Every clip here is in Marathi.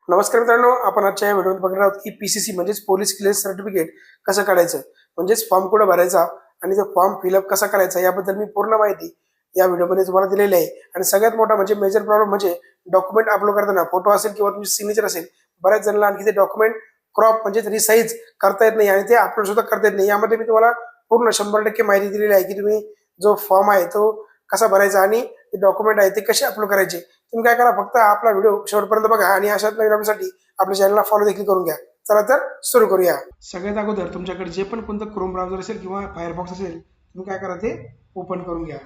नमस्कार मित्रांनो, आपण आजच्या या व्हिडिओमध्ये बघणार आहोत की पीसीसी म्हणजेच पोलीस क्लिअरन्स सर्टिफिकेट कसं काढायचं, म्हणजेच फॉर्म कुठं भरायचा आणि तो फॉर्म फिलअप कसा करायचा याबद्दल मी पूर्ण माहिती या व्हिडिओमध्ये तुम्हाला दिलेली आहे. आणि सगळ्यात मोठा म्हणजे मेजर प्रॉब्लेम म्हणजे डॉक्युमेंट अपलोड करताना फोटो असेल किंवा तुमची सिग्नेचर असेल, बऱ्याच जणांना आणखी ते डॉक्युमेंट क्रॉप म्हणजे रिसाईज करता येत नाही आणि ते अपलोड सुद्धा करता येत नाही. यामध्ये मी तुम्हाला पूर्ण 100% माहिती दिलेली आहे की तुम्ही जो फॉर्म आहे तो कसा भरायचा आणि ते डॉक्युमेंट आहे ते कसे अपलोड करायचे. तुम्ही काय करा, फक्त आपला व्हिडिओ शेवटपर्यंत बघा आणि अशाच नवीन अपडेटसाठी आपल्या चॅनलला फॉलो देखील करून घ्या. चला तर सुरू करूया. सगळ्यात अगोदर तुमच्याकडे जे पण कोणतं क्रोम ब्राउझर असेल किंवा फायरफॉक्स असेल, तुम्ही काय करा ते ओपन करून घ्या.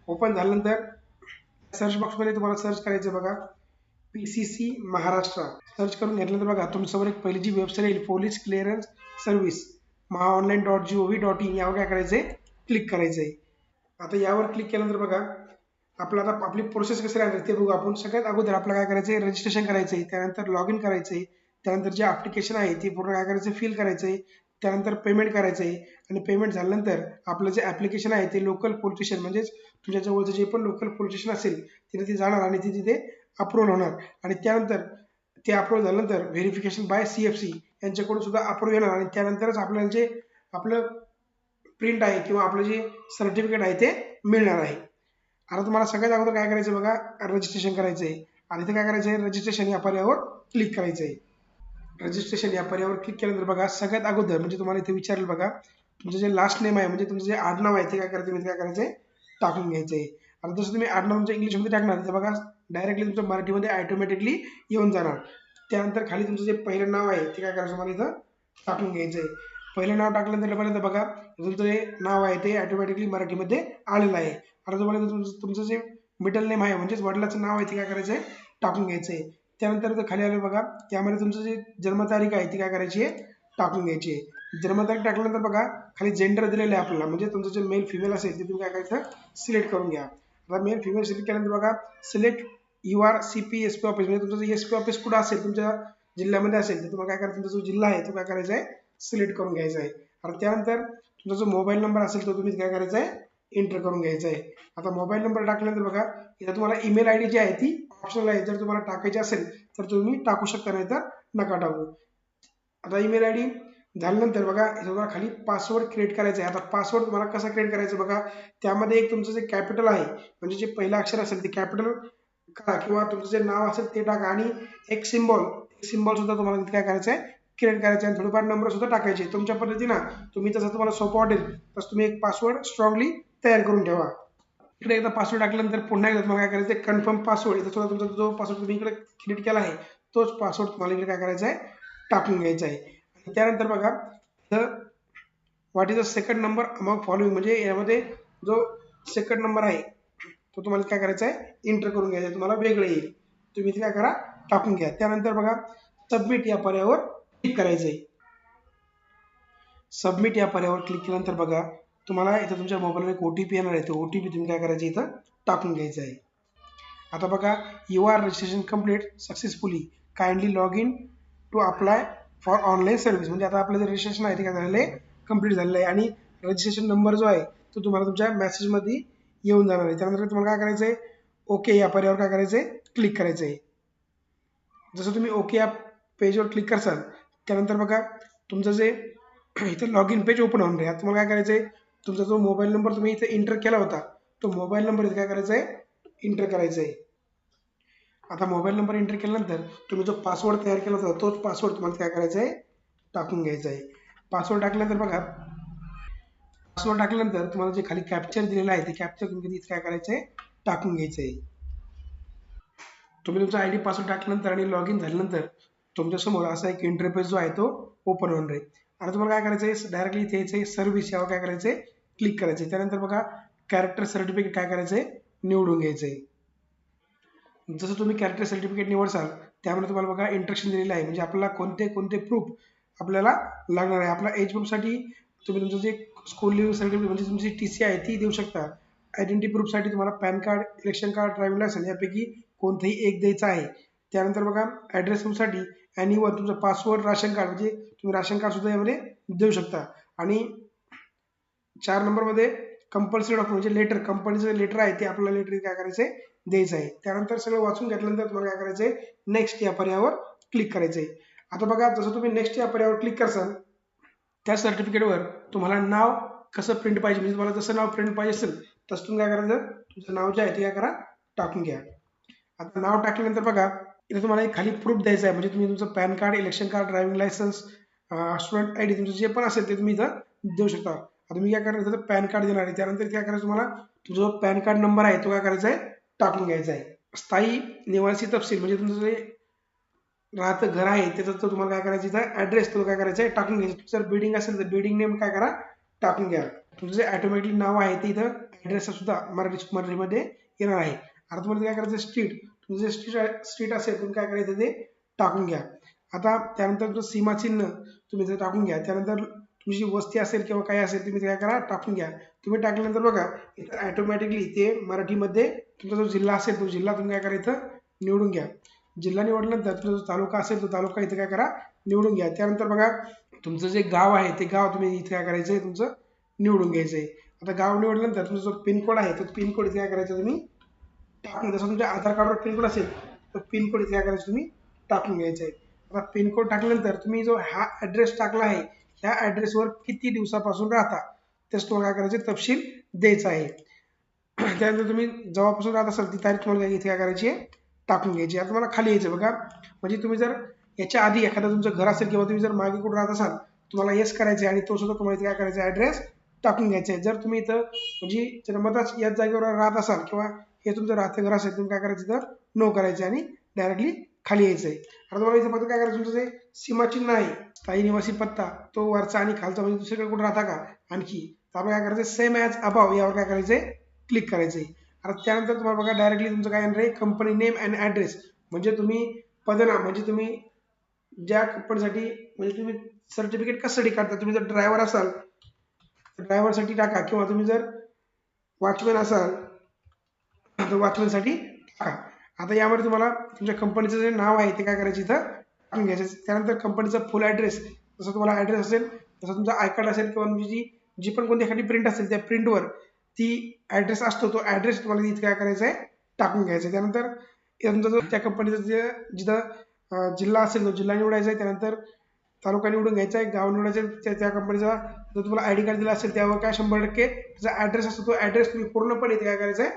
ओपन झाल्यानंतर सर्च बॉक्समध्ये तुम्हाला सर्च करायचं बघा पीसीसी महाराष्ट्र. सर्च करून घेतल्यानंतर बघा तुमच्यासमोर एक पहिली जी वेबसाईट येईल पोलीस क्लिअरन्स सर्व्हिस महाऑनलाईन.gov.in यावर काय करायचंय, क्लिक करायचंय. आता यावर क्लिक केल्यानंतर बघा आपला आता आपली प्रोसेस कशी राहणार ते बघू आपण. सगळ्यात अगोदर आपल्याला काय करायचंय, रजिस्ट्रेशन करायचंय, त्यानंतर लॉग इन करायचंय, त्यानंतर जे ऍप्लिकेशन आहे ते पूर्ण काय करायचं, फिल करायचंय, त्यानंतर पेमेंट करायचंय आणि पेमेंट झाल्यानंतर आपलं जे ऍप्लिकेशन आहे ते लोकल पोलीस स्टेशन म्हणजेच तुमच्या जवळचं जे पण लोकल पोलीस स्टेशन असेल तिथे ते जाणार आणि तिथे अप्रूव्हल होणार. आणि त्यानंतर ते अप्रूव्हल झाल्यानंतर व्हेरिफिकेशन बाय CFC यांच्याकडून सुद्धा अप्रूव्ह येणार आणि त्यानंतरच आपल्याला जे आपलं प्रिंट आहे किंवा आपलं जे सर्टिफिकेट आहे ते मिळणार आहे. आता तुम्हाला सगळ्यात अगोदर काय करायचं बघा, रजिस्ट्रेशन करायचंय आणि ते काय करायचंय, रजिस्ट्रेशन या पर्यायावर क्लिक करायचंय. रजिस्ट्रेशन या पर्यायावर क्लिक केल्यानंतर बघा सगळ्यात अगोदर म्हणजे तुम्हाला इथे विचारेल बघा तुमचं जे लास्ट नेम आहे म्हणजे तुमचं जे आडनाव आहे ते काय करायचं, म्हणजे काय करायचंय टाकून घ्यायचंय. आता जसं तुम्ही आडनाव तुमचं इंग्लिशमध्ये टाकणार तर बघा डायरेक्टली तुमचं मराठीमध्ये ऑटोमॅटिकली येऊन जाणार. त्यानंतर खाली तुमचं जे पहिलं नाव आहे ते काय करायचं तुम्हाला इथं टाकून घ्यायचंय. पहिलं नाव टाकल्यानंतर पर्यंत बघा तुमचं जे नाव आहे ते ऑटोमॅटिकली मराठीमध्ये आलेलं आहे. आता तुम्हाला तुमचं जे मिडल नेम आहे म्हणजेच वडिलाचं नाव आहे ते काय करायचंय टाकून घ्यायचंय. त्यानंतर जर खाली आलं बघा त्यामध्ये तुमचं जे जन्मतारीख आहे ती काय करायची आहे टाकून घ्यायची आहे. जन्मतारीख टाकल्यानंतर बघा खाली जेंडर दिलेलं आहे आपल्याला, म्हणजे तुमचं जे मेल फिमेल असेल ते तुम्ही काय करायचं सिलेक्ट करून घ्या. आता मेल फिमेल सिलेक्ट केल्यानंतर बघा select UR CP SP office म्हणजे तुमचं जे SP ऑफिस कुठं असेल तुमच्या जिल्ह्यामध्ये असेल तर तुम्हाला काय करायचं, तुमचा जो जिल्हा आहे तो काय करायचा आहे सिलेक्ट करून घ्यायचा आहे. आणि त्यानंतर तुमचा जो मोबाईल नंबर असेल तो तुम्ही काय करायचा आहे एंटर करून घ्यायचा आहे. आता मोबाईल नंबर टाकल्यानंतर बघा इथं तुम्हाला ईमेल ID जी आहे ती ऑप्शनल आहे, जर तुम्हाला टाकायची असेल तर तुम्ही टाकू शकता, नाही तर नका टाकू. आता ईमेल ID झाल्यानंतर बघा इथं तुम्हाला खाली पासवर्ड क्रिएट करायचा आहे. आता पासवर्ड तुम्हाला कसा क्रिएट करायचा बघा, त्यामध्ये एक तुमचं जे कॅपिटल आहे म्हणजे जे पहिलं अक्षर असेल ते कॅपिटल करा किंवा तुमचं जे नाव असेल ते टाका आणि एक सिम्बॉल सुद्धा तुम्हाला काय करायचं आहे क्रिएट करायचं आहे. थोडेफार नंबर सुद्धा टाकायचे. तुमच्या पद्धतीनं तुम्ही जसं तुम्हाला सोपं वाटेल तसं तुम्ही एक पासवर्ड स्ट्रॉंगली तयार करून ठेवा. इकडे एकदा पासवर्ड टाकल्यानंतर पुन्हा एकदा तुम्हाला काय करायचं, कन्फर्म पासवर्ड, इथं सुद्धा तुमचा जो पासवर्ड तुम्ही इकडे क्रिएट केला आहे तोच पासवर्ड तुम्हाला इकडे काय करायचा आहे टाकून घ्यायचा आहे. आणि त्यानंतर बघा what is the second number among following म्हणजे यामध्ये जो सेकंड नंबर आहे तो तुम्हाला काय करायचा आहे एंटर करून घ्यायचा आहे, तुम्हाला वेगळं येईल, तुम्ही ते काय करा टाकून घ्या. त्यानंतर बघा सबमिट या पर्यायावर क्लिक करायचं आहे. सबमिट या पर्यायावर क्लिक केल्यानंतर बघा तुम्हाला इथं तुमच्या मोबाईलवर एक OTP येणार आहे, तो OTP तुम्ही काय करायचं इथं टाकून घ्यायचा आहे. आता बघा UR registration complete successfully, kindly log in to apply for online service. म्हणजे आता आपलं जे रजिस्ट्रेशन आहे ते काय झालेलं आहे कंप्लीट झालेलं आहे आणि रजिस्ट्रेशन नंबर जो आहे तो तुम्हाला तुमच्या मेसेजमध्ये येऊन जाणार आहे. त्यानंतर तुम्हाला काय करायचं आहे ओके या पर्यायावर काय करायचं आहे क्लिक करायचं आहे. जसं तुम्ही ओके या पेजवर क्लिक करसाल त्यानंतर बघा तुमचं जे इथं लॉग इन पेज ओपन होणार आहे. तुम्हाला काय करायचं आहे, तुमचा जो मोबाईल नंबर तुम्ही इथे एंटर केला होता तो मोबाईल नंबर इथे काय करायचा आहे एंटर करायचा आहे. आता मोबाईल नंबर एंटर केल्यानंतर तुम्ही जो पासवर्ड तयार केला होता तोच पासवर्ड तुम्हाला काय करायचा आहे टाकून घ्यायचा आहे. पासवर्ड टाकल्यानंतर बघा पासवर्ड टाकल्यानंतर तुम्हाला जे खाली कॅप्चर दिलेला आहे ते कॅप्चर तुम्ही इथे काय करायचं आहे टाकून घ्यायचं आहे. तुम्ही तुमचा ID पासवर्ड टाकल्यानंतर आणि लॉग इन झाल्यानंतर तुमच्यासमोर असा एक इंटरफेस जो आहे तो ओपन होणार आहे. आता तुम्हाला काय करायचं आहे डायरेक्टली इथे यायचं आहे सर्व्हिस यावर काय करायचं आहे क्लिक करायचं आहे. त्यानंतर बघा कॅरेक्टर सर्टिफिकेट काय करायचं आहे निवडून घ्यायचं आहे. जसं तुम्ही कॅरेक्टर सर्टिफिकेट निवडसाल त्यामध्ये तुम्हाला बघा इंस्ट्रक्शन दिलेलं आहे, म्हणजे आपल्याला कोणते कोणते प्रूफ आपल्याला लागणार आहे. आपला एज प्रूफसाठी तुम्ही तुमचं जे स्कूल लिव्हिंग सर्टिफिकेट म्हणजे तुमची TC आहे ती देऊ शकता. आयडेंटिटी प्रूफसाठी तुम्हाला pan card, election card, driving licence यापैकी कोणतंही एक द्यायचं आहे. त्यानंतर बघा ॲड्रेस प्रूफसाठी ॲन्युअल तुमचं पासवर्ड, राशन कार्ड म्हणजे तुम्ही राशन कार्ड सुद्धा यामध्ये देऊ शकता. आणि 4 नंबरमध्ये कंपल्सरी डॉक्युमेंट म्हणजे लेटर, कंपनीचं लेटर आहे ते आपल्याला लेटर काय करायचं आहे, द्यायचं आहे. त्यानंतर सगळं वाचून घेतल्यानंतर तुम्हाला काय करायचं आहे, नेक्स्ट या पर्यायावर क्लिक करायचं आहे. आता बघा, जसं तुम्ही नेक्स्ट या पर्यायावर क्लिक करसाल त्या सर्टिफिकेटवर तुम्हाला नाव कसं प्रिंट पाहिजे, म्हणजे तुम्हाला जसं नाव प्रिंट पाहिजे असेल तसं तुम्ही काय करायचं, तुमचं नाव जे आहे ते काय करा, टाकून घ्या. आता नाव टाकल्यानंतर बघा, इथे तुम्हाला एक खाली प्रूफ द्यायचं आहे, म्हणजे तुम्ही तुमचं pan card, election card, driving licence, student I D, तुमचं जे पण असेल ते तुम्ही इथं देऊ शकता. आता मी काय करणार, इथं पॅन कार्ड देणार आहे. त्यानंतर काय करायचं, तुम्हाला तुमचा जो पॅन कार्ड नंबर आहे तो काय करायचा आहे, टाकून घ्यायचा आहे. स्थायी निवासी तपशील म्हणजे तुमचं जे राहतं घर आहे त्याचा तो तुम्हाला काय करायचं, इथं ॲड्रेस तो काय करायचा आहे, टाकून घ्यायचा. जर बिल्डिंग असेल तर बिल्डिंग नेम काय करा, टाकून घ्या. तुमचं जे ऑटोमॅटिक नाव आहे ते इथं ॲड्रेस सुद्धा मराठीमध्ये येणार आहे. आता तुम्हाला काय करायचं, स्ट्रीट, तुमचं जे स्ट्रीट असेल तुम्ही काय करायचं ते टाकून घ्या. आता त्यानंतर तुमचं सीमाचिन्ह तुम्ही इथं टाकून घ्या. त्यानंतर तुमची वस्ती असेल किंवा काय असेल तुम्ही काय करा, टाकून घ्या. तुम्ही टाकल्यानंतर बघा इथं ऑटोमॅटिकली ते मराठीमध्ये तुमचा जो जिल्हा असेल तो जिल्हा तुम्ही काय करा, इथं निवडून घ्या. जिल्हा निवडल्यानंतर तुमचा जो तालुका असेल तो तालुका इथे काय करा, निवडून घ्या. त्यानंतर बघा तुमचं जे गाव आहे ते गाव तुम्ही इथे काय करायचं आहे, तुमचं निवडून घ्यायचं आहे. आता गाव निवडल्यानंतर तुमचा जो पिनकोड आहे तो पिनकोड इथे काय करायचा तुम्ही टाकून, जसं तुमच्या आधार कार्डवर पिनकोड असेल तर पिनकोड इथे काय करायचं तुम्ही टाकून घ्यायचं आहे. आता पिनकोड टाकल्यानंतर तुम्ही जो हा ॲड्रेस टाकला आहे ह्या ॲड्रेसवर किती दिवसापासून राहता तेच तुम्हाला काय करायचे, तपशील द्यायचा आहे. त्यानंतर तुम्ही जेव्हापासून राहत असाल ती तारीख तुम्हाला इथे काय करायची आहे, टाकून घ्यायची. आता तुम्हाला खाली यायचं बघा, म्हणजे तुम्ही जर याच्या आधी एखादं तुमचं घर असेल किंवा तुम्ही जर मागे कुठं राहत असाल तुम्हाला येस करायचं आहे आणि तो सुद्धा तुम्हाला इथे काय करायचा, ॲड्रेस टाकून घ्यायचा आहे. जर तुम्ही इथं म्हणजे जन्मताच याच जागेवर राहत असाल किंवा हे तुमचं राहतं घर असेल तुम्ही काय करायचं, तर नो करायचं आणि डायरेक्टली खाली यायचं आहे. आता तुम्हाला इथं फक्त काय करायचं, तुमचं जे सीमाचिन्ह आहे स्थायी निवासी पत्ता तो वरचा आणि खालचा म्हणजे दुसरीकडे कुठं राहता का आणखी, तर आपण काय करायचं, सेम ॲज अबाव यावर काय करायचं आहे, क्लिक करायचं आहे. आता त्यानंतर तुम्हाला बघा डायरेक्टली तुमचं काय येणार आहे, कंपनी नेम अँड ॲड्रेस, म्हणजे तुम्ही पदनाम म्हणजे तुम्ही ज्या कंपनीसाठी म्हणजे तुम्ही सर्टिफिकेट कशासाठी काढता, तुम्ही जर ड्रायव्हर असाल तर ड्रायव्हरसाठी टाका किंवा तुम्ही जर वॉचमॅन असाल तर वॉचमॅनसाठी टाका. आता यामध्ये तुम्हाला तुमच्या कंपनीचं जे नाव आहे ते काय करायचं इथं टाकून घ्यायचं. त्यानंतर कंपनीचा फुल ॲड्रेस, जसं तुम्हाला ॲड्रेस असेल तसं तुमचा आय कार्ड असेल किंवा तुमची जी पण कोणती एखादी प्रिंट असेल त्या प्रिंटवर ती ॲड्रेस असतो तो ॲड्रेस तुम्हाला इथे काय करायचा आहे, टाकून घ्यायचा आहे. त्यानंतर तुमचा जो त्या कंपनीचं जे जिथं जिल्हा असेल तो जिल्हा निवडायचा आहे. त्यानंतर तालुका निवडून घ्यायचा आहे, गाव निवडायचं आहे. त्या कंपनीचा जर तुम्हाला आय डी कार्ड दिला असेल त्यावर काय 100% त्याचा ॲड्रेस असतो तो ॲड्रेस तुम्ही पूर्णपणे इथे काय करायचा आहे,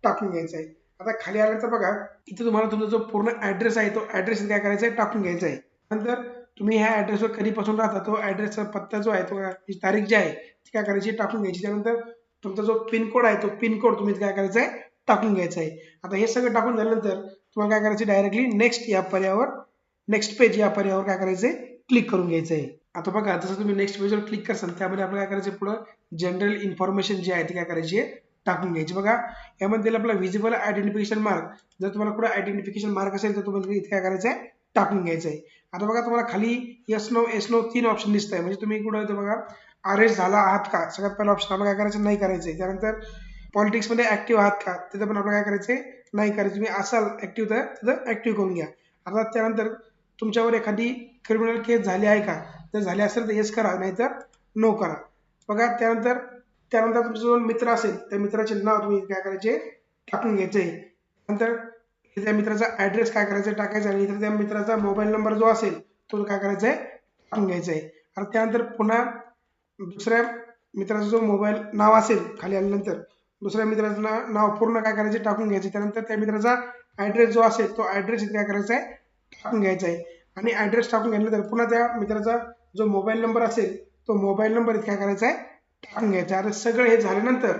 टाकून घ्यायचा आहे. आता खाली आल्यानंतर बघा इथे तुम्हाला तुमचा जो पूर्ण ॲड्रेस आहे तो ॲड्रेस काय करायचा आहे, टाकून घ्यायचा आहे. नंतर तुम्ही ह्या ॲड्रेसवर कधीपासून राहता तो ॲड्रेसचा पत्ता जो आहे तो तारीख जी आहे ती काय करायची, टाकून घ्यायची. त्यानंतर तुमचा जो पिनकोड आहे तो पिनकोड तुम्ही काय करायचा आहे, टाकून घ्यायचा आहे. आता हे सगळं टाकून झाल्यानंतर तुम्हाला काय करायचं, डायरेक्टली नेक्स्ट या पर्यायावर नेक्स्ट पेज या पर्यायावर काय करायचं आहे, क्लिक करून घ्यायचं आहे. आता बघा जसं तुम्ही नेक्स्ट पेजवर क्लिक करसाल त्यामध्ये आपल्याला काय करायचं, पुढं जनरल इन्फॉर्मेशन जी आहे ती काय करायची आहे, टाकून घ्यायची. बघा यामध्ये आपला व्हिजिबल आयडेंटिफिकेशन मार्क, जर तुम्हाला कुठं आयडेंटिफिकेशन मार्क असेल तर तुम्हाला इथे काय करायचं आहे, टाकून घ्यायचं आहे. आता बघा तुम्हाला खाली येस नो 3 ऑप्शन दिसत आहे, म्हणजे तुम्ही कुठं इथे बघा अरेस्ट झाला आहात का, सगळ्यात पहिला ऑप्शन आपल्याला काय करायचं, नाही करायचं आहे. त्यानंतर पॉलिटिक्समध्ये ऍक्टिव्ह आहात का, तिथं पण आपल्याला काय करायचं आहे, नाही करायचं. तुम्ही असाल ऍक्टिव्ह तर तिथं ऍक्टिव्ह करून घ्या. आता त्यानंतर तुमच्यावर एखादी क्रिमिनल केस झाली आहे का, जर झाली असेल तर येस करा, नाहीतर नो करा. बघा त्यानंतर तुमचा जो मित्र असेल त्या मित्राचे नाव तुम्ही काय करायचे, टाकून घ्यायचे. नंतर त्या मित्राचा ॲड्रेस काय करायचं, टाकायचा आणि इतर त्या मित्राचा मोबाईल नंबर जो असेल तो काय करायचा आहे, टाकून घ्यायचा आहे. आणि त्यानंतर पुन्हा दुसऱ्या मित्राचा जो मोबाईल नाव असेल खाली आल्यानंतर दुसऱ्या मित्राचं नाव पूर्ण काय करायचे, टाकून घ्यायचे. त्यानंतर त्या मित्राचा ॲड्रेस जो असेल तो ॲड्रेस इथे काय करायचा आहे, टाकून घ्यायचा आहे. आणि ॲड्रेस टाकून घेतल्यानंतर पुन्हा त्या मित्राचा जो मोबाईल नंबर असेल तो मोबाईल नंबर इथे काय करायचा आहे, टाकून घ्यायचा. आता सगळं हे झाल्यानंतर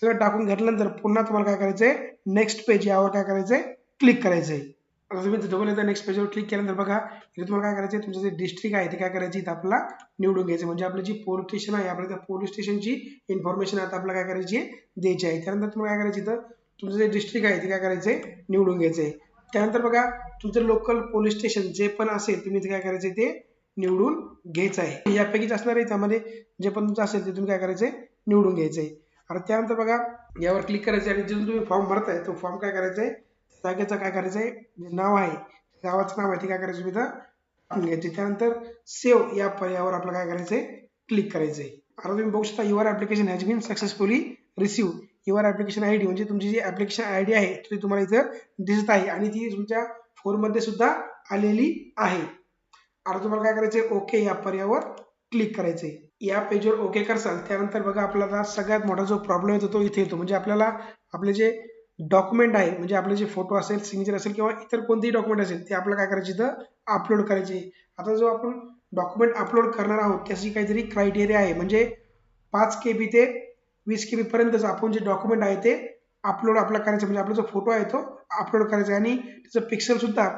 सगळं टाकून घेतल्यानंतर पुन्हा तुम्हाला काय करायचं आहे, नेक्स्ट पेज यावर काय करायचं आहे, क्लिक करायचं आहे. आता तुम्ही डबल नेक्स्ट पेजवर क्लिक केल्यानंतर बघा इथे तुम्हाला काय करायचं आहे, तुमचं जे डिस्ट्रिक्ट आहे ते काय करायची इथं आपल्याला निवडून घ्यायचं. म्हणजे आपली जी पोलीस स्टेशन आहे आपल्या त्या पोलीस स्टेशनची इन्फॉर्मेशन आता आपल्याला काय करायची आहे, द्यायची आहे. त्यानंतर तुम्हाला काय करायचं, इथं तुमचं जे डिस्ट्रिक्ट आहे ते काय करायचं आहे, निवडून घ्यायचं आहे. त्यानंतर बघा तुमचं लोकल पोलीस स्टेशन जे पण असेल तुम्ही इथे काय करायचं आहे, ते निवडून घ्यायचं आहे. यापैकीच असणार आहे, त्यामध्ये जे पण तुमचं असेल ते तुम्ही काय करायचं आहे, निवडून घ्यायचं आहे. आता त्यानंतर बघा यावर क्लिक करायचं आणि जिथून तुम्ही फॉर्म भरताय तो फॉर्म काय करायचा आहे, जागेचं काय करायचं आहे, जे नाव आहे गावाचं नाव आहे ते काय करायचं तुम्ही इथं टाकून घ्यायचे. त्यानंतर सेव्ह या पर्यायावर आपल्याला काय करायचं आहे, क्लिक करायचं आहे. आता तुम्ही बघू शकता your application has been successfully receive your application I D, म्हणजे तुमची जी ॲप्लिकेशन आय डी आहे ती तुम्हाला इथं दिसत आहे आणि ती तुमच्या फोनमध्ये सुद्धा आलेली आहे. आता तुम्हाला काय करायचंय, ओके या पर्यायावर क्लिक करायचंय. या पेजवर ओके करसाल त्यानंतर बघा आपल्याला सगळ्यात मोठा जो प्रॉब्लेम येतो तो इथे येतो, म्हणजे आपल्याला आपले जे डॉक्युमेंट आहे, म्हणजे आपले जे फोटो असेल, सिग्नेचर असेल किंवा इतर कोणतेही डॉक्युमेंट असेल ते आपल्याला काय करायचे इथं अपलोड करायचे. आता जो आपण डॉक्युमेंट अपलोड करणार आहोत त्याची काहीतरी क्रायटेरिया आहे, म्हणजे 5 KB ते 20 KB पर्यंतच आपण जे डॉक्युमेंट आहे ते अपलोड आपला करायचं, म्हणजे आपला जो फोटो आहे तो अपलोड करायचा आणि त्याचं पिक्सल सुद्धा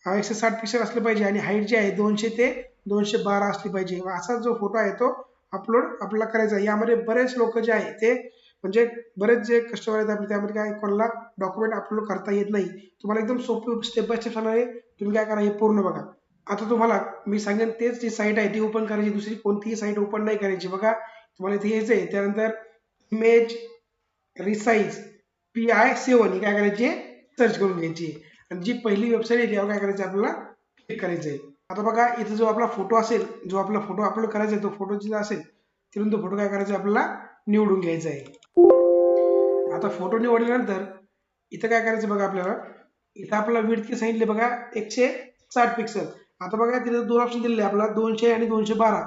160 पिक्सल असलं पाहिजे आणि हाईट जी आहे 200 ते 212 असली पाहिजे. असा जो फोटो आहे तो अपलोड आपल्याला करायचा. यामध्ये बरेच लोक जे आहे ते म्हणजे बरेच जे कस्टमर आहेत आपले त्यामध्ये काय कोणाला डॉक्युमेंट अपलोड करता येत नाही. तुम्हाला एकदम सोपं स्टेप बाय स्टेप सांगणार आहे, तुम्ही काय करा हे पूर्ण बघा. आता तुम्हाला मी सांगेन तेच जी साईट आहे ती ओपन करायची, दुसरी कोणतीही साईट ओपन नाही करायची. बघा तुम्हाला इथे यायचं आहे, त्यानंतर इमेज रिसाइज PI7 ही काय करायची सर्च करून घ्यायची आणि जी पहिली वेबसाईट आहे त्यावर काय करायचं आपल्याला क्लिक करायचं आहे. आता बघा इथे जो आपला फोटो असेल, जो आपला फोटो अपलोड करायचा आहे तो फोटो जिथं असेल तिथून तो फोटो काय करायचा आपल्याला निवडून घ्यायचा आहे. आता फोटो निवडल्यानंतर इथं काय करायचं बघा, आपल्याला इथं आपल्याला विड्थ की सांगितले बघा 160 पिक्सल. आता बघा तिथे दोन ऑप्शन दिलेले आपल्याला 200 आणि 212.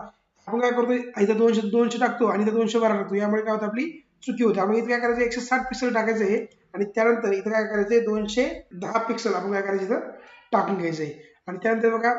आपण काय करतो इथं 200 टाकतो आणि इथं 212 टाकतो, यामुळे काय होतं आपली चुकी होते. आपण इथे काय करायचं 160 पिक्सल टाकायचं आहे आणि त्यानंतर इथं काय करायचंय 210 पिक्सल आपण काय करायचं इथं टाकून घ्यायचंय आणि त्यानंतर बघा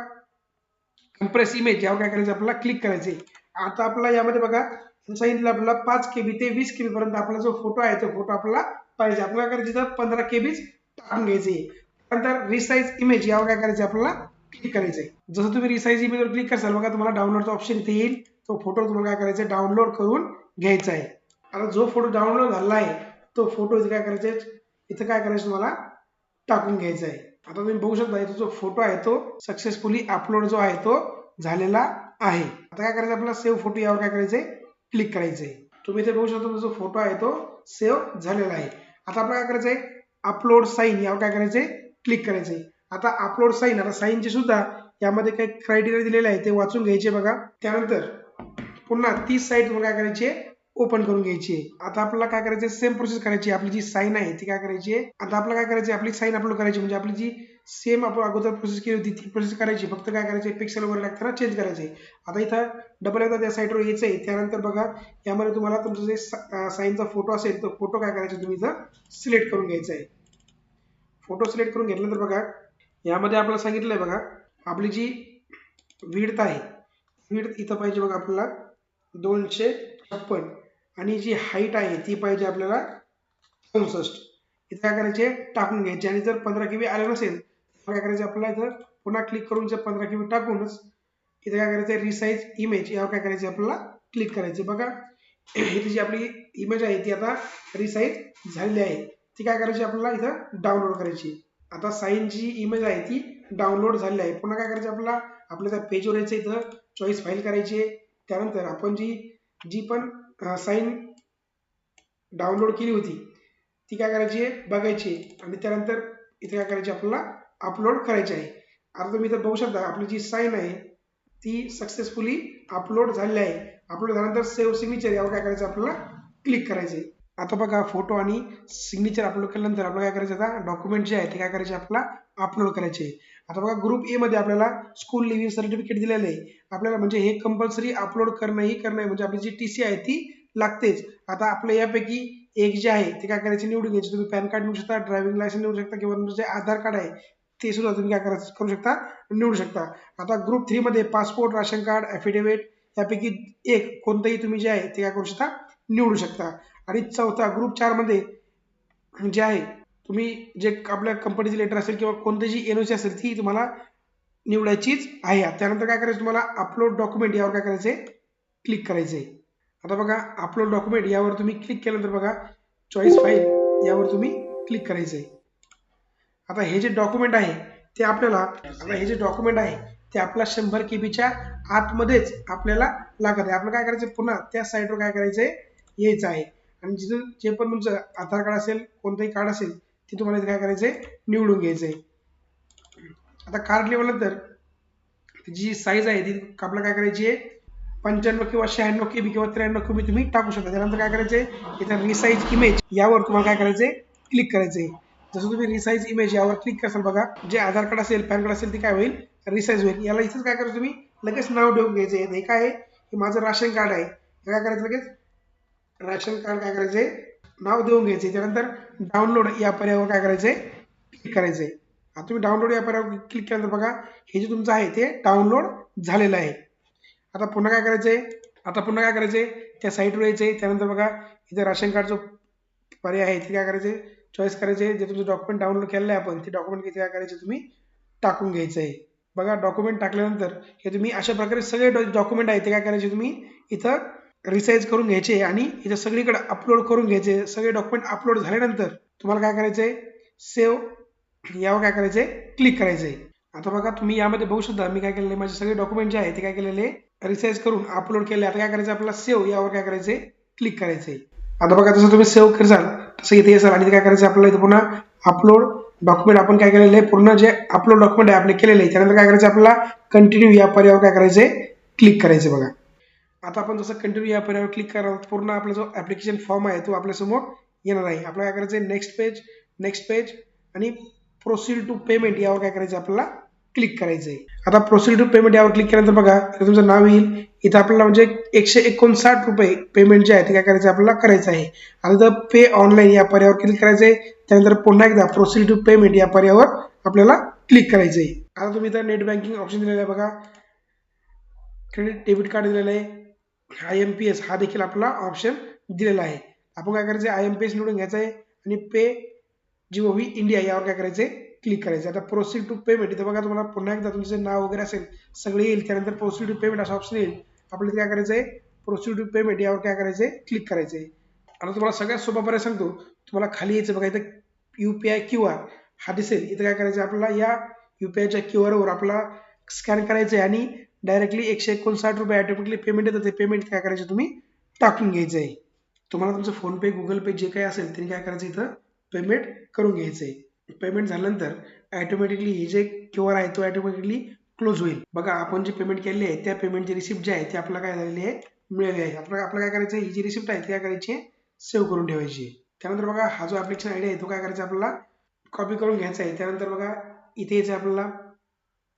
कम्प्रेस इमेज यावर काय करायचं आपल्याला क्लिक करायचंय. आता आपल्याला यामध्ये बघा सांगितलं आपल्याला 5 KB ते 20 KB पर्यंत आपला जो फोटो आहे तो फोटो आपल्याला पाहिजे. आपल्याला काय करायचं 15 KB टाकून घ्यायचे. त्यानंतर रिसाइज इमेज यावर काय करायचं आपल्याला क्लिक करायचंय. जसं तुम्ही रिसाइज इमेजवर क्लिक करसाल बघा तुम्हाला डाउनलोडचा ऑप्शन इथे येईल. तो फोटो तुम्हाला काय करायचा डाउनलोड करून घ्यायचा आहे. आता जो फोटो डाउनलोड झाला आहे तो फोटो इथे काय करायचा इथं काय करायचं तुम्हाला टाकून घ्यायचा आहे. आता तुम्ही बघू शकता इथे जो फोटो आहे तो सक्सेसफुली अपलोड जो आहे तो झालेला आहे. आता काय करायचं आपल्याला सेव्ह फोटो यावर काय करायचंय क्लिक करायचंय. तुम्ही इथे बघू शकता जो फोटो आहे तो सेव्ह झालेला आहे. आता आपल्याला काय करायचंय अपलोड साईन यावर काय करायचंय क्लिक करायचंय. आता अपलोड साईन, आता साईनचे सुद्धा यामध्ये काही क्रायटेरिया दिलेले आहे ते वाचून घ्यायचे बघा. त्यानंतर पुन्हा ती साईट तुम्हाला काय करायची ओपन करून घ्यायची. आता आपल्याला काय करायचं सेम प्रोसेस करायची. आपली जी साईन आहे ती काय करायची, आता आपल्याला काय करायची आपली साईन अपलोड करायची, म्हणजे आपली जी सेम आपण अगोदर प्रोसेस केली होती ती प्रोसेस करायची. फक्त काय करायचे पिक्सल वगैरे लागताना चेंज करायचे. आता इथं डबल एकदा त्या साईटवर यायचं आहे. त्यानंतर बघा यामध्ये तुम्हाला तुमचा जे साईनचा फोटो असेल तो फोटो काय करायचा तुम्ही इथं सिलेक्ट करून घ्यायचा आहे. फोटो सिलेक्ट करून घेतल्यानंतर बघा यामध्ये आपल्याला सांगितलंय बघा आपली जी विड्थ आहे, विड्थ इथं पाहिजे बघा आपल्याला 256 आणि जी हाईट आहे ती पाहिजे आपल्याला 64. इथं काय करायचे टाकून घ्यायचे आणि जर 15 KB आले नसेल तर काय करायचे आपल्याला इथं पुन्हा क्लिक करून जर 15 KB टाकूनच इथे काय करायचं रिसाइज इमेज यावर काय करायचे आपल्याला क्लिक करायचे. बघा इथे जी आपली इमेज आहे ती आता रिसाइज झालेली आहे. ती काय करायची आपल्याला इथं डाउनलोड करायची. आता साईनची इमेज आहे ती डाउनलोड झालेली आहे. पुन्हा काय करायचं आपल्याला आपल्या त्या पेजवर यायचं इथं चॉईस फाईल करायची. त्यानंतर आपण जी पण साईन डाउनलोड केली होती ती काय करायची बघायची आणि त्यानंतर इथे काय करायची आपल्याला अपलोड करायची आहे. आता तुम्ही इथं बघू शकता आपली जी साईन आहे ती सक्सेसफुली अपलोड झालेली आहे. अपलोड झाल्यानंतर सेव्ह सिग्नेचर यावर काय करायचं आपल्याला क्लिक करायचे. आता बघा फोटो आणि सिग्नेचर अपलोड केल्यानंतर आपल्याला काय करायचं आता डॉक्युमेंट जे आहे ते काय करायचे आपल्याला अपलोड करायचे. आता बघा ग्रुप ए मध्ये आपल्याला स्कूल लिव्हिंग सर्टिफिकेट दिलेलं आहे आपल्याला, म्हणजे हे कंपल्सरी अपलोड करणं म्हणजे आपली जी TC आहे ती लागतेच. आता आपल्या यापैकी एक जे आहे ते काय करायचे निवडून घ्यायचे. तुम्ही पॅन कार्ड निवडू शकता, ड्रायव्हिंग लायसन्स निवडू शकता किंवा तुमचं जे आधार कार्ड आहे ते सुद्धा तुम्ही काय करायचं करू शकता निवडू शकता. आता ग्रुप 3 मध्ये पासपोर्ट, राशन कार्ड, ॲफिडेव्हिट यापैकी एक कोणतंही तुम्ही जे आहे ते काय करू शकता निवडू शकता. आणि चौथा ग्रुप 4 मध्ये जे आहे तुम्ही जे आपल्या कंपनीचे लेटर असेल किंवा कोणती जी NOC असेल ती तुम्हाला निवडायचीच आहे. त्यानंतर काय करायचं तुम्हाला अपलोड डॉक्युमेंट यावर काय करायचंय क्लिक करायचंय. आता बघा अपलोड डॉक्युमेंट यावर तुम्ही क्लिक केल्यानंतर बघा चॉईस फाईल यावर तुम्ही क्लिक करायचंय. आता हे जे डॉक्युमेंट आहे ते आपल्याला आपल्या 100 KBच्या आतमध्येच आपल्याला लागत आहे. आपल्याला काय करायचं पुन्हा त्या साईटवर काय करायचंय यायचं आहे आणि जिथं जे पण तुमचं आधार कार्ड असेल कोणतंही कार्ड असेल ते तुम्हाला इथे काय करायचंय निवडून घ्यायचंय. आता कार्ड निवडल्यानंतर जी साईज आहे ती आपल्याला काय करायची आहे 95 किंवा 96 KB किंवा 93 KB तुम्ही टाकू शकता. त्यानंतर काय करायचंय, इथं रिसाईज इमेज यावर तुम्हाला काय करायचंय, क्लिक करायचंय. जसं तुम्ही रिसाईज इमेज यावर क्लिक करसाल बघा, जे आधार कार्ड असेल, पॅन कार्ड असेल ते काय होईल, रिसाईज होईल. याला इथंच काय करायचं, तुम्ही लगेच नाव देऊन घ्यायचंय. हे काय आहे, हे माझं राशन कार्ड आहे. हे काय करायचं, लगेच राशन कार्ड काय करायचंय, नाव देऊन घ्यायचे. त्यानंतर डाउनलोड या पर्यायावर काय करायचंय, क्लिक करायचंय. आता तुम्ही डाउनलोड या पर्यायावर क्लिक केल्यानंतर बघा, हे जे तुमचं आहे ते डाउनलोड झालेलं आहे. आता पुन्हा काय करायचंय, त्या साईटवर यायचंय. त्यानंतर बघा, इथे राशन कार्डचं पर्याय आहे, ते काय करायचे, चॉईस करायचे. जे तुमचं डॉक्युमेंट डाउनलोड केलेलं आहे आपण, ते डॉक्युमेंट इथे काय करायचे, तुम्ही टाकून घ्यायचं आहे. बघा, डॉक्युमेंट टाकल्यानंतर हे तुम्ही अशा प्रकारे सगळे डॉक्युमेंट आहे ते काय करायचे, तुम्ही इथं रिसाईज करून घ्यायचे आणि इथं सगळीकडे अपलोड करून घ्यायचे. सगळे डॉक्युमेंट अपलोड झाल्यानंतर तुम्हाला काय करायचंय, सेव्ह यावर काय करायचंय, क्लिक करायचंय. आता बघा, तुम्ही यामध्ये बघू शकता मी काय केलेलं आहे, माझे सगळे डॉक्युमेंट जे आहे ते काय केलेले, रिसाईज करून अपलोड केले. आता काय करायचं, आपल्याला सेव्ह यावर काय करायचंय, क्लिक करायचंय. आता बघा, जसं तुम्ही सेव्ह कराल तसं इथे येसाल आणि काय करायचं, आपल्याला इथे पुन्हा अपलोड डॉक्युमेंट आपण काय केलेलं आहे, पूर्ण जे अपलोड डॉक्युमेंट आहे आपले केलेले आहे. त्यानंतर काय करायचं, आपल्याला कंटिन्यू या पर्यायावर काय करायचंय, क्लिक करायचं. बघा, आता आपण जसं कंटिन्यू या पर्यायावर क्लिक कराल, पूर्ण आपला जो ऍप्लिकेशन फॉर्म आहे तो आपल्यासमोर येणार आहे. आपल्याला काय करायचं, नेक्स्ट पेज आणि प्रोसीड टू पेमेंट यावर काय करायचं, आपल्याला क्लिक करायचंय. आता प्रोसीड टू पेमेंट यावर क्लिक केल्यानंतर बघा, इथं तुमचं नाव येईल. इथं आपल्याला म्हणजे 159 रुपये पेमेंट जे आहे ते काय करायचं, आपल्याला करायचं आहे. आणि इथं पे ऑनलाईन या पर्यायावर क्लिक करायचंय. त्यानंतर पुन्हा एकदा प्रोसीड टू पेमेंट या पर्यायावर आपल्याला क्लिक करायचंय. आता तुम्ही इथं नेट बँकिंग ऑप्शन दिलेलं आहे बघा, क्रेडिट डेबिट कार्ड दिलेलं आहे, IMPS हा देखील आपला ऑप्शन दिलेला आहे. आपण काय करायचं, IMPS निवडून घ्यायचं आहे आणि पे GOV इंडिया यावर काय करायचंय, क्लिक करायचं. आता प्रोसीड टू पेमेंट इथं बघा, तुम्हाला पुन्हा एकदा तुमचं नाव वगैरे असेल सगळे येईल. त्यानंतर प्रोसीड टू पेमेंट असं ऑप्शन येईल. आपल्याला काय करायचंय, प्रोसीड टू पेमेंट यावर काय करायचंय, क्लिक करायचंय. आता तुम्हाला सगळ्यात सोपा पर्याय सांगतो. तुम्हाला खाली यायचं बघा, इथं UPI QR हा दिसेल. इथं काय करायचं, आपल्याला या UPIच्या QR वर आपला स्कॅन करायचंय आणि डायरेक्टली 159 रुपये ऑटोमॅटिकली पेमेंट येतं. ते पेमेंट काय करायचं, तुम्ही टाकून घ्यायचंय. तुम्हाला तुमचं फोन पे, गुगल पे जे काही असेल त्यांनी काय करायचं, इथं पेमेंट करून घ्यायचंय. पेमेंट झाल्यानंतर ऑटोमॅटिकली हे जे QR आहे तो ऑटोमॅटिकली क्लोज होईल. बघा, आपण जे पेमेंट केले आहे त्या पेमेंटची रिसिप्ट जी आहे ती आपल्याला काय झालेली आहे, मिळाली आहे. आपल्याला काय करायचं, ही जी रिसिप्ट आहे ती काय करायची, सेव्ह करून ठेवायची. त्यानंतर बघा, हा जो ऍप्लिकेशन आयडी आहे तो काय करायचा, आपल्याला कॉपी करून घ्यायचा आहे. त्यानंतर बघा, इथे यायचं आपल्याला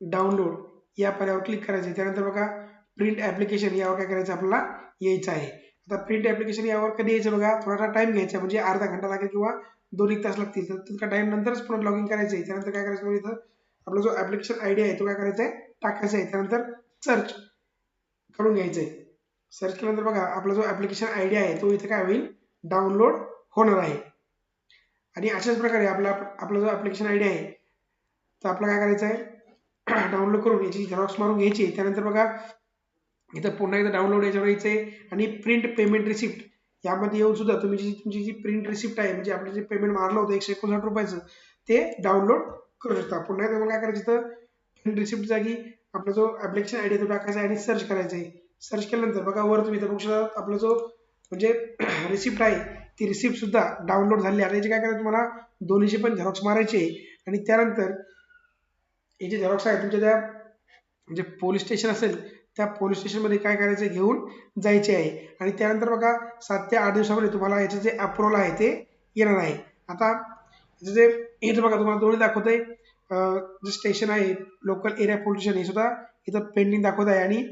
डाउनलोड या पर्यायावर क्लिक करायचं. त्यानंतर बघा, प्रिंट ऍप्लिकेशन यावर काय करायचं, आपल्याला यायचं आहे. आता प्रिंट ऍप्लिकेशन यावर कधी यायचं बघा, थोडासा टाइम घ्यायचा, म्हणजे अर्धा घंटा लागेल किंवा 2-1 तास लागतील. तर तितका टाइम नंतरच पुन्हा लॉग इन करायचं आहे. त्यानंतर काय करायचं, इथं आपला जो ऍप्लिकेशन आयडी आहे तो काय करायचा आहे, टाकायचा आहे. त्यानंतर सर्च करून घ्यायचं आहे. सर्च केल्यानंतर बघा, आपला जो ऍप्लिकेशन आयडी आहे तो इथे काय होईल, डाउनलोड होणार आहे. आणि अशाच प्रकारे आपला जो ऍप्लिकेशन आयडी आहे तर आपल्याला काय करायचं आहे, डाउनलोड करून याची झेरॉक्स मारून घ्यायची. त्यानंतर बघा, इथं पुन्हा एकदा डाउनलोड याच्यावर यायचंय आणि प्रिंट पेमेंट रिसिप्ट यामध्ये येऊन सुद्धा तुम्ही तुमची जी प्रिंट रिसिप्ट आहे, म्हणजे आपलं जे पेमेंट मारलं होतं 159 रुपयाचं, ते डाउनलोड करू शकता. पुन्हा एकदा मला काय करायचं, इथं प्रिंट रिसिप्ट जागी आपला जो ऍप्लिकेशन आयडी तो टाकायचा आणि सर्च करायचा आहे. सर्च केल्यानंतर बघा, वर तुम्ही इथं बघू शकता आपला जो म्हणजे रिसिप्ट आहे ती रिसिप्ट सुद्धा डाउनलोड झाली. आता याची काय करायचं, तुम्हाला दोन्हीचे पण झेरॉक्स मारायचे आणि त्यानंतर हे जे झेरॉक्स आहे तुमच्या त्या म्हणजे पोलीस स्टेशन असेल त्या पोलीस स्टेशनमध्ये काय करायचं, घेऊन जायचे आहे. आणि त्यानंतर बघा, 7 ते 8 दिवसामध्ये तुम्हाला याचं जे अप्रूव्हल आहे ते येणार आहे. आता जे इथं बघा, तुम्हाला दोन्ही दाखवतंय, जे स्टेशन आहे लोकल एरिया पोलीस स्टेशन हे सुद्धा इथं पेंडिंग दाखवत आहे आणि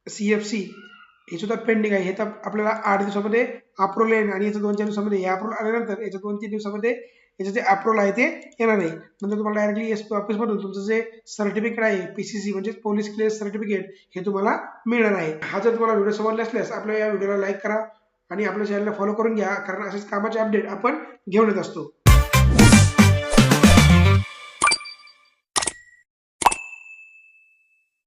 CFC हे सुद्धा पेंडिंग आहे. हे तर आपल्याला 8 दिवसामध्ये अप्रूव्हल येईल आणि याचं 2-4 दिवसामध्ये हे अप्रूव्हल आल्यानंतर याच्या 2-3 दिवसामध्ये याचं जे अप्रूव्हल आहे ते येणार आहे. नंतर तुम्हाला डायरेक्टली SP ऑफिसमधून तुमचं जे सर्टिफिकेट आहे PCC म्हणजे पोलीस क्लिअरन्स सर्टिफिकेट हे तुम्हाला मिळणार आहे. हा जर तुम्हाला व्हिडिओ समजला असल्यास आपल्या या व्हिडिओला लाईक करा आणि आपल्या चॅनलला फॉलो करून घ्या, कारण असेच कामाचे अपडेट आपण घेऊन येत असतो.